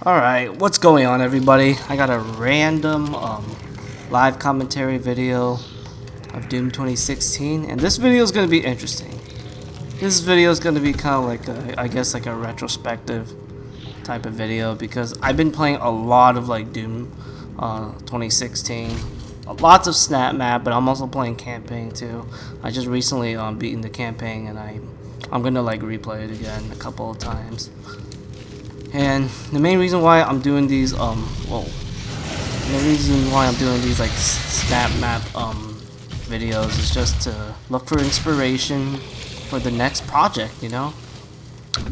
Alright, what's going on, everybody? I got a random live commentary video of Doom 2016, and this video is going to be interesting. This video is going to be kind of like I guess like a retrospective type of video, because I've been playing a lot of like Doom 2016, lots of Snap Map, but I'm also playing campaign too. I just recently beaten the campaign, and I'm gonna like replay it again a couple of times. And the main reason why I'm doing these like Snap Map videos is just to look for inspiration for the next project, you know?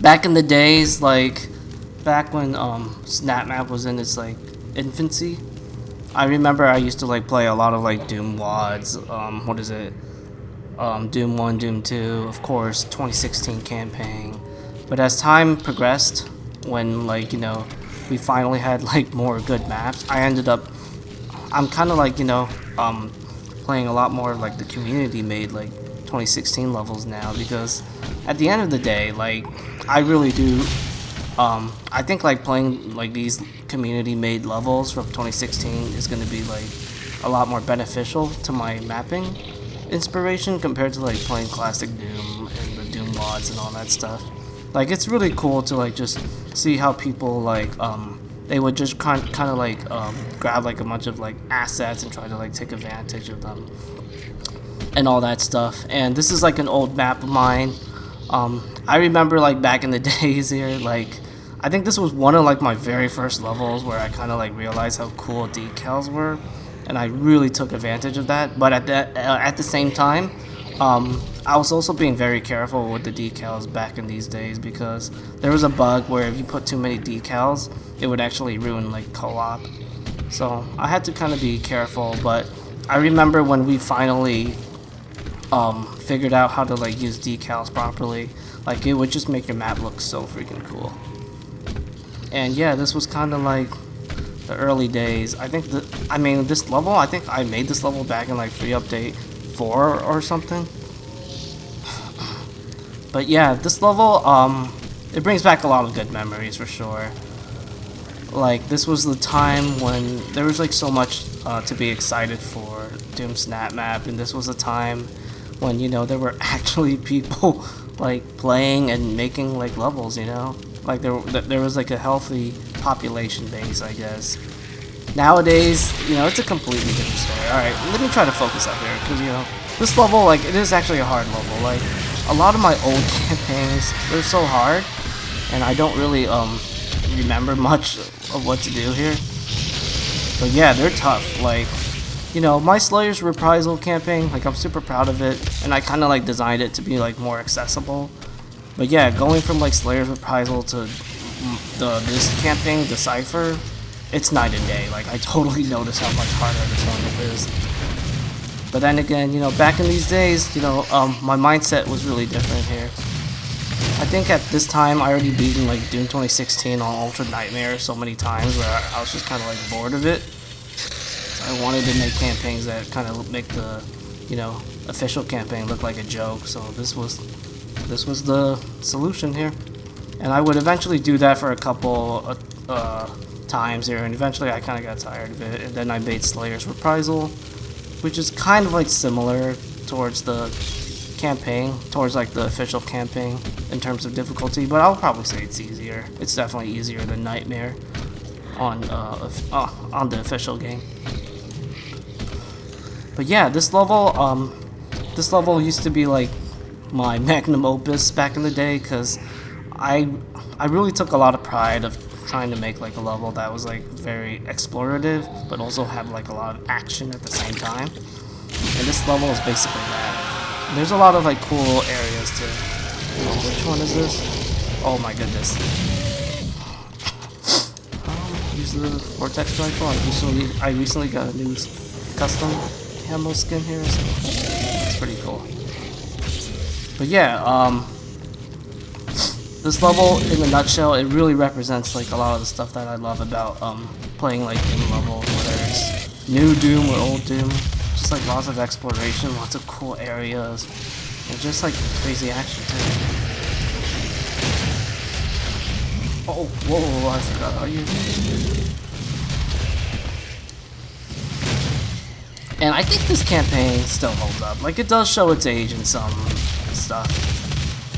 Back in the days, like back when Snap Map was in its like infancy, I remember I used to like play a lot of like Doom WODs, Doom 1, Doom 2, of course, 2016 campaign. But as time progressed, when like, you know, we finally had like more good maps, I'm kind of like, you know, playing a lot more like the community made like 2016 levels now, because at the end of the day, like, I really do I think like playing like these community made levels from 2016 is going to be like a lot more beneficial to my mapping inspiration compared to like playing classic Doom and the Doom WODs and all that stuff. Like, it's really cool to like just see how people like they would just kind of like grab like a bunch of like assets and try to like take advantage of them and all that stuff. And this is like an old map of mine. I remember like back in the days here, like I think this was one of like my very first levels where I kind of like realized how cool decals were, and I really took advantage of that. But at the same time, I was also being very careful with the decals back in these days, because there was a bug where if you put too many decals, it would actually ruin like co-op. So I had to kind of be careful. But I remember when we finally figured out how to like use decals properly, like it would just make your map look so freaking cool. And yeah, this was kind of like the early days. I think this level, I think I made this level back in like free update 4 or something. But yeah, this level, it brings back a lot of good memories for sure. Like, this was the time when there was like so much to be excited for Doom Snap Map, and this was a time when, you know, there were actually people like playing and making like levels, you know? Like there was like a healthy population base, I guess. Nowadays, you know, it's a completely different story. Alright, let me try to focus up here, because, you know, this level, like, it is actually a hard level. Like, a lot of my old campaigns, they're so hard, and I don't really remember much of what to do here. But yeah, they're tough. Like, you know, my Slayer's Reprisal campaign, like, I'm super proud of it, and I kind of like designed it to be like more accessible. But yeah, going from like Slayer's Reprisal to this campaign, Decipher, it's night and day. Like, I totally notice how much harder this one is. But then again, you know, back in these days, you know, my mindset was really different here. I think at this time I already beaten like Doom 2016 on Ultra Nightmare so many times where I was just kind of like bored of it. So I wanted to make campaigns that kind of make the, you know, official campaign look like a joke. So this was the solution here. And I would eventually do that for a couple times here, and eventually I kind of got tired of it, and then I made Slayer's Reprisal, which is kind of like similar towards the campaign, towards like the official campaign in terms of difficulty, but I'll probably say it's easier. It's definitely easier than Nightmare on the official game. But yeah, this level used to be like my magnum opus back in the day, because I really took a lot of pride of trying to make like a level that was like very explorative, but also have like a lot of action at the same time. And this level is basically that. And there's a lot of like cool areas to. Which one is this? Oh my goodness. Use the Vortex rifle. I recently got a new custom camo skin here, so it's pretty cool. But yeah, this level, in a nutshell, it really represents like a lot of the stuff that I love about playing like Doom levels, whether it's new Doom or old Doom. Just like lots of exploration, lots of cool areas, and just like crazy action too. Oh, whoa, I forgot. Are you? And I think this campaign still holds up. Like, it does show its age in some stuff.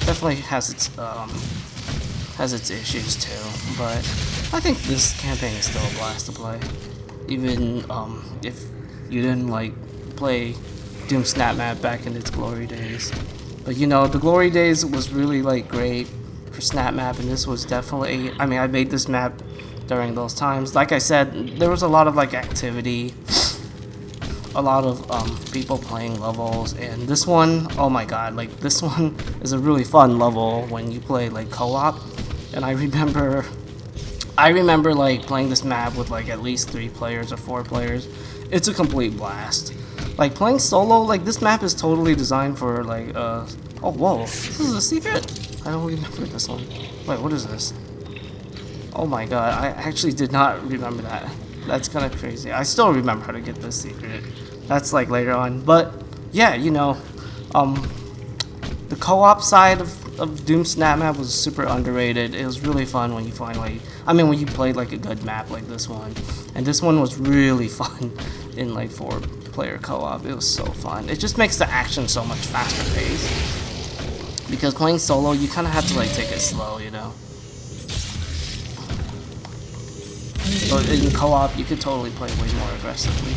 Definitely has its issues too, but I think this campaign is still a blast to play. Even if you didn't like play Doom Snap Map back in its glory days. But you know, the glory days was really like great for Snap Map, and this was definitely, I mean, I made this map during those times. Like I said, there was a lot of like activity, a lot of people playing levels, and this one, oh my god, like this one is a really fun level when you play like co-op. And I remember like playing this map with like at least 3 players or 4 players. It's a complete blast. Like playing solo, like this map is totally designed for like oh whoa, this is a secret? I don't remember this one. Wait, what is this? Oh my god, I actually did not remember that. That's kind of crazy. I still remember how to get this secret. That's like later on. But yeah, you know, the co-op side of Doom Snap Map was super underrated. It was really fun when you finally, I mean, when you played like a good map like this one. And this one was really fun in like 4-player co-op. It was so fun. It just makes the action so much faster paced. Because playing solo, you kind of have to like take it slow, you know. But in co-op, you could totally play way more aggressively.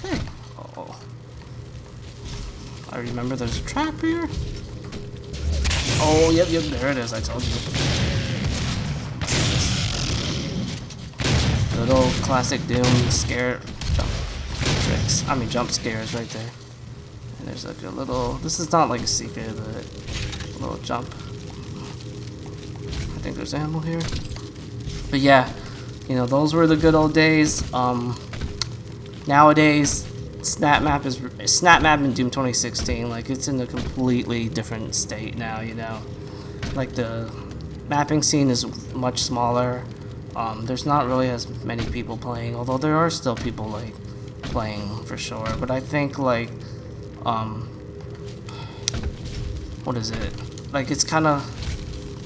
Okay. Oh. I remember there's a trap here. Oh, yep, there it is. I told you. Good old classic Doom scare jump tricks. I mean, jump scares right there. And there's like a little. This is not like a secret, but a little jump. I think there's ammo here. But yeah, you know, those were the good old days. Nowadays, Snap Map in Doom 2016, like it's in a completely different state now, you know. Like the mapping scene is much smaller. There's not really as many people playing, although there are still people like playing for sure. But I think like what is it? Like it's kind of,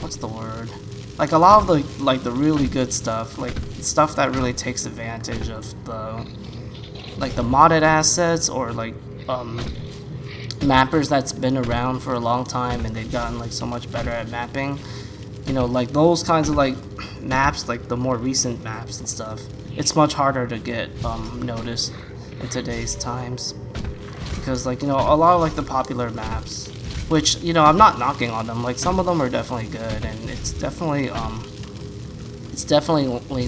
what's the word? Like a lot of the really good stuff, like stuff that really takes advantage of the modded assets, or like mappers that's been around for a long time and they've gotten like so much better at mapping. You know, like those kinds of like maps, like the more recent maps and stuff, it's much harder to get noticed in today's times. Because like, you know, a lot of like the popular maps, which, you know, I'm not knocking on them, like some of them are definitely good and it's definitely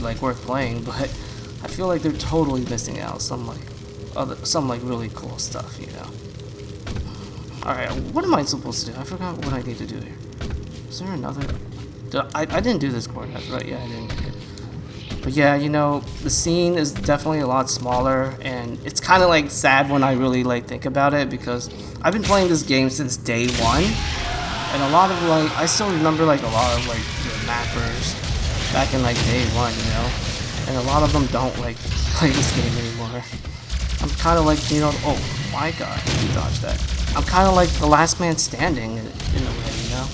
like worth playing, but I feel like they're totally missing out some like really cool stuff, you know. Alright, what am I supposed to do? I forgot what I need to do here. Is there another? I didn't do this coordinate, right? Yeah, I didn't do it. But yeah, you know, the scene is definitely a lot smaller, and it's kind of like sad when I really like think about it, because I've been playing this game since day one, and a lot of like, I still remember like a lot of like the mappers back in like day one, you know, and a lot of them don't like play this game anymore. I'm kind of like, you know, oh my god, you dodged that. I'm kind of like the last man standing in a way, you know.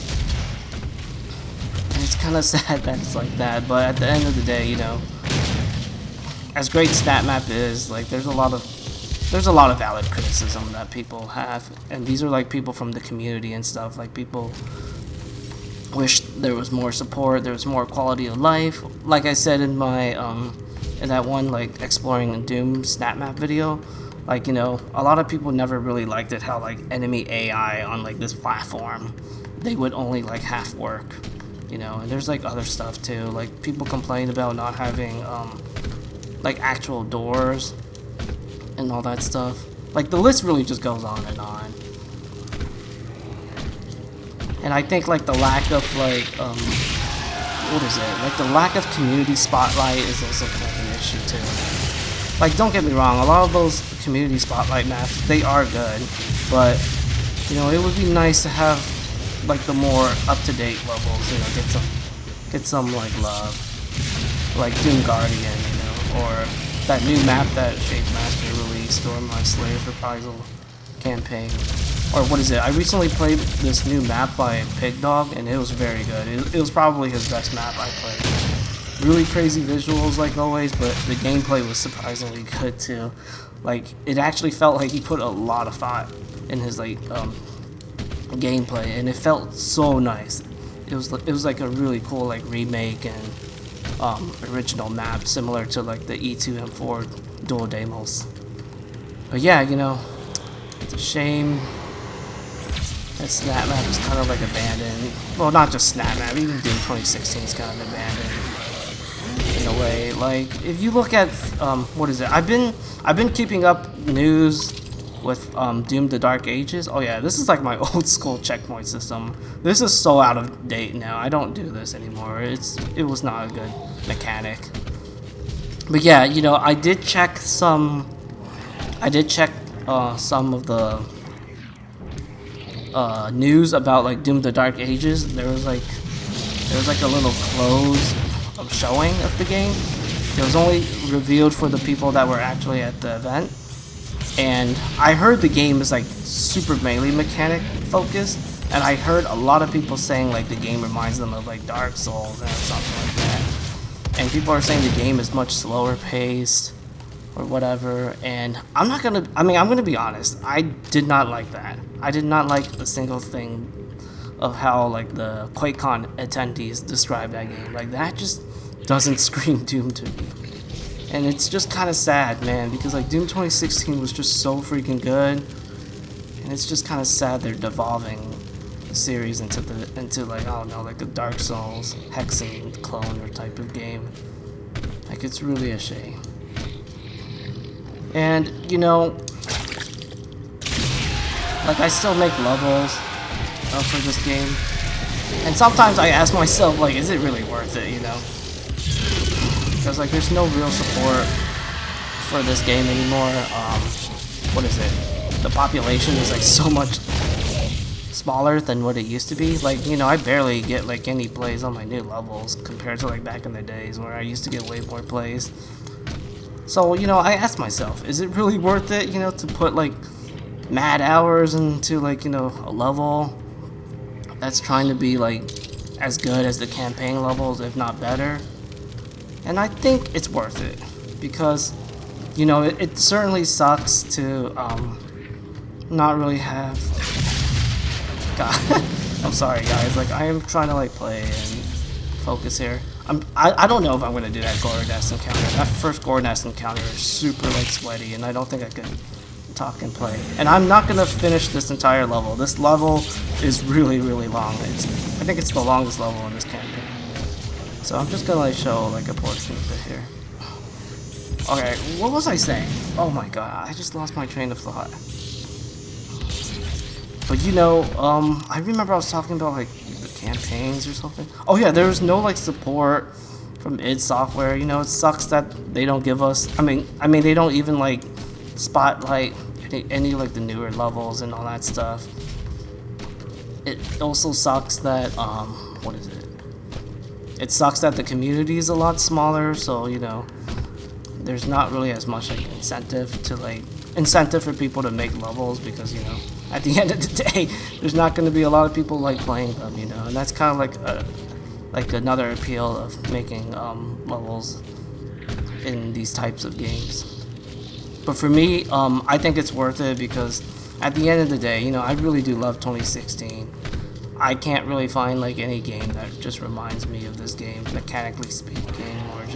And it's kind of sad that it's like that, but at the end of the day, you know, as great Snap Map is, like there's a lot of valid criticism that people have, and these are like people from the community and stuff. Like people wish there was more support, there was more quality of life. Like I said in my in that one like exploring the Doom Snap Map video, like, you know, a lot of people never really liked it how like enemy AI on like this platform, they would only like half work, you know. And there's like other stuff too, like people complain about not having like actual doors and all that stuff. Like the list really just goes on and on. And I think like the lack of like what is it? Like the lack of community spotlight is also kind of an issue too. Like, don't get me wrong, a lot of those community spotlight maps, they are good, but you know, it would be nice to have like the more up-to-date levels, you know, get some like love, like Doom Guardian, you know, or that new map that Shademaster released, or my Slayer's Reprisal campaign. or what is it? I recently played this new map by Pigdog, and it was very good. It was probably his best map I played. Really crazy visuals like always, but the gameplay was surprisingly good too. Like, it actually felt like he put a lot of thought in his like gameplay, and it felt so nice. It was like a really cool like remake and original map, similar to like the E2M4 Dual Deimos. But yeah, you know, it's a shame that Snap Map is kind of like abandoned. Well, not just Snap Map, even Doom 2016 is kind of abandoned in a way. Like, if you look at what is it? I've been keeping up news with Doom: The Dark Ages. Oh yeah, this is like my old school checkpoint system. This is so out of date now. I don't do this anymore. It was not a good mechanic. But yeah, you know, I did check some of the news about like Doom: The Dark Ages. There was like a little close of showing of the game. It was only revealed for the people that were actually at the event. And I heard the game is like super melee mechanic focused, and I heard a lot of people saying like the game reminds them of like Dark Souls and something like that. And people are saying the game is much slower paced or whatever, and I'm gonna be honest, I did not like that. I did not like a single thing of how like the QuakeCon attendees described that game. Like, that just doesn't scream Doom to me. And it's just kind of sad, man, because like Doom 2016 was just so freaking good, and it's just kind of sad they're devolving the series into like, I don't know, like a Dark Souls Hexen clone or type of game. Like, it's really a shame. And you know, like, I still make levels for this game, and sometimes I ask myself, like, is it really worth it, you know? Because like there's no real support for this game anymore. What is it? The population is like so much smaller than what it used to be. Like, you know, I barely get like any plays on my new levels compared to like back in the days where I used to get way more plays. So, you know, I asked myself, is it really worth it, you know, to put like mad hours into like, you know, a level that's trying to be like as good as the campaign levels, if not better? And I think it's worth it, because, you know, it certainly sucks to not really have. God, I'm sorry guys. Like, I am trying to like play and focus here. I don't know if I'm gonna do that Gore Nest encounter. That first Gore Nest encounter is super like sweaty, and I don't think I could talk and play. And I'm not gonna finish this entire level. This level is really, really long. I think it's the longest level in this campaign. So I'm just gonna like show like a portion of it here. Okay, what was I saying? Oh my god, I just lost my train of thought. But you know, I remember I was talking about like the campaigns or something. Oh yeah, there was no like support from id Software. You know, it sucks that they don't give us. I mean they don't even like spotlight any like the newer levels and all that stuff. It also sucks that what is it? It sucks that the community is a lot smaller, so, you know, there's not really as much like incentive for people to make levels, because, you know, at the end of the day, there's not going to be a lot of people like playing them, you know, and that's kind of like another appeal of making levels in these types of games. But for me, I think it's worth it, because at the end of the day, you know, I really do love 2016. I can't really find like any game that just reminds me of this game, mechanically speaking, or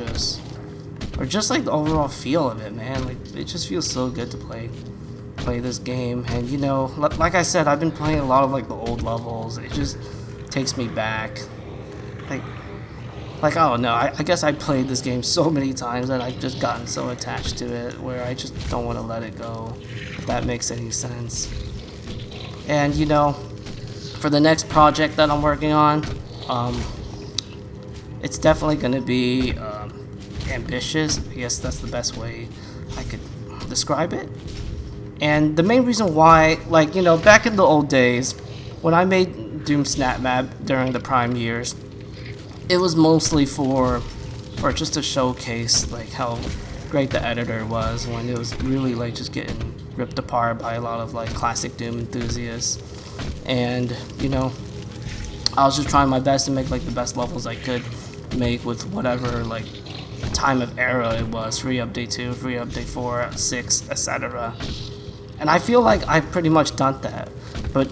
just like the overall feel of it, man. Like, it just feels so good to play this game. And you know, like I said, I've been playing a lot of like the old levels. It just takes me back. Like I don't know. I guess I played this game so many times that I've just gotten so attached to it, where I just don't want to let it go, if that makes any sense. And you know, for the next project that I'm working on, it's definitely going to be ambitious. I guess that's the best way I could describe it. And the main reason why, like, you know, back in the old days, when I made Doom Snap Map during the Prime years, it was mostly for just to showcase like how great the editor was when it was really like just getting ripped apart by a lot of like classic Doom enthusiasts. And you know, I was just trying my best to make like the best levels I could make with whatever like time of era it was, free update 2, free update 4, 6, etc. And I feel like I've pretty much done that. But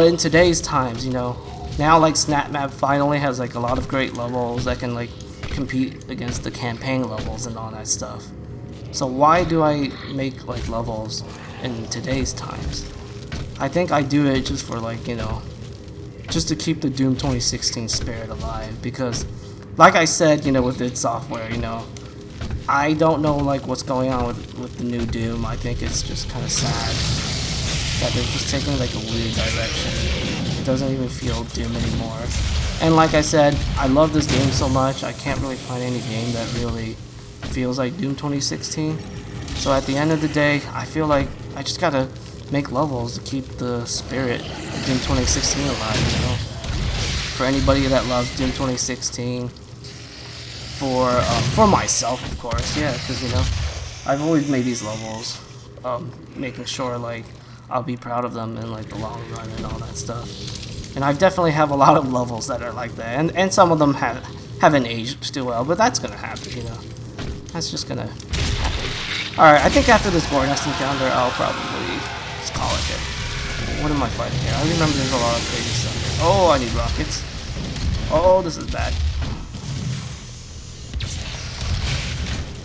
in today's times, you know, now like SnapMap finally has like a lot of great levels that can like compete against the campaign levels and all that stuff. So why do I make like levels in today's times? I think I do it just for like, you know, just to keep the Doom 2016 spirit alive, because like I said, you know, with id Software, you know, I don't know like what's going on with the new Doom. I think it's just kind of sad that they're just taking like a weird direction. It doesn't even feel Doom anymore. And like I said, I love this game so much, I can't really find any game that really feels like Doom 2016. So at the end of the day, I feel like I just gotta make levels to keep the spirit of Doom 2016 alive, you know. For anybody that loves Doom 2016, for myself, of course, yeah, because, you know, I've always made these levels, making sure, like, I'll be proud of them in, like, the long run and all that stuff. And I definitely have a lot of levels that are like that, and some of them haven't aged too well, but that's gonna happen, you know. That's just gonna happen. Alright, I think after this Gore Nest encounter, I'll probably just call it here. What am I fighting here? I remember there's a lot of crazy stuff here. Oh, I need rockets. Oh, this is bad.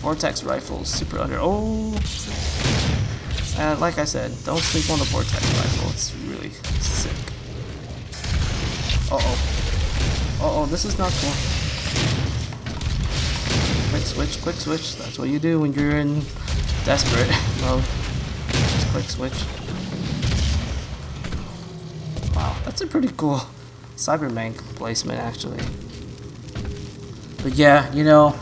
Vortex rifles, super under. Oh, and like I said, don't sleep on the Vortex rifle. It's really sick. Uh-oh, this is not cool. Quick switch. That's what you do when you're in desperate mode. Just quick switch. Wow, that's a pretty cool Cyberman placement, actually. But yeah, you know,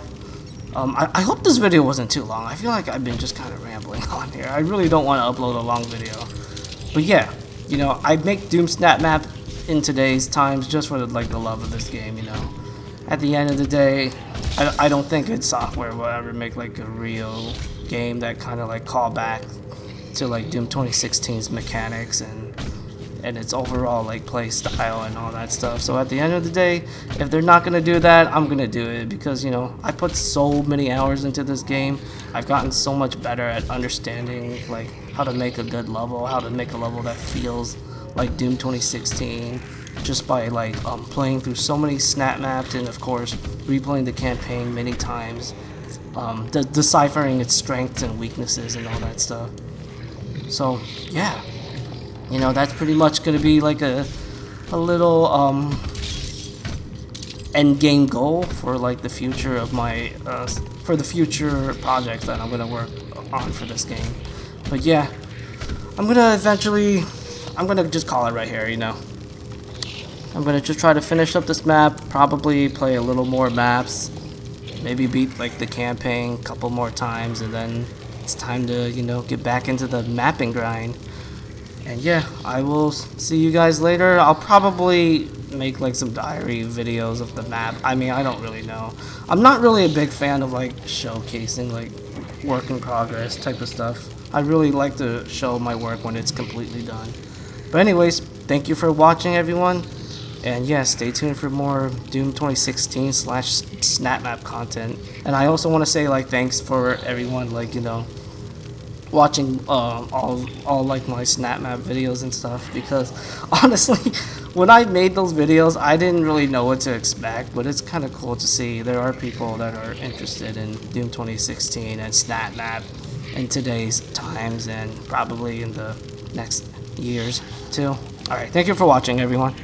I hope this video wasn't too long. I feel like I've been just kind of rambling on here. I really don't want to upload a long video. But yeah, you know, I make Doom SnapMap in today's times just for the love of this game, you know. At the end of the day, I don't think id Software will ever make like a real game that kind of like call back to like Doom 2016's mechanics and its overall like play style and all that stuff. So at the end of the day, if they're not gonna do that, I'm gonna do it, because you know, I put so many hours into this game. I've gotten so much better at understanding like how to make a good level, how to make a level that feels like Doom 2016, just by like playing through so many snap maps, and of course replaying the campaign many times, deciphering its strengths and weaknesses and all that stuff. So yeah, you know, that's pretty much gonna be like a little end game goal for like the future of my for the future projects that I'm gonna work on for this game. But yeah, I'm gonna just call it right here, you know. I'm gonna just try to finish up this map, probably play a little more maps, maybe beat like the campaign a couple more times, and then it's time to, you know, get back into the mapping grind. And yeah, I will see you guys later. I'll probably make like some diary videos of the map. I mean, I don't really know. I'm not really a big fan of like showcasing like work in progress type of stuff. I really like to show my work when it's completely done. But anyways, thank you for watching, everyone. And yeah, stay tuned for more Doom 2016 / SnapMap content. And I also want to say like thanks for everyone, like, you know, watching all like my SnapMap videos and stuff, because honestly, when I made those videos, I didn't really know what to expect, but it's kind of cool to see there are people that are interested in Doom 2016 and SnapMap in today's times, and probably in the next years too. Alright, thank you for watching, everyone.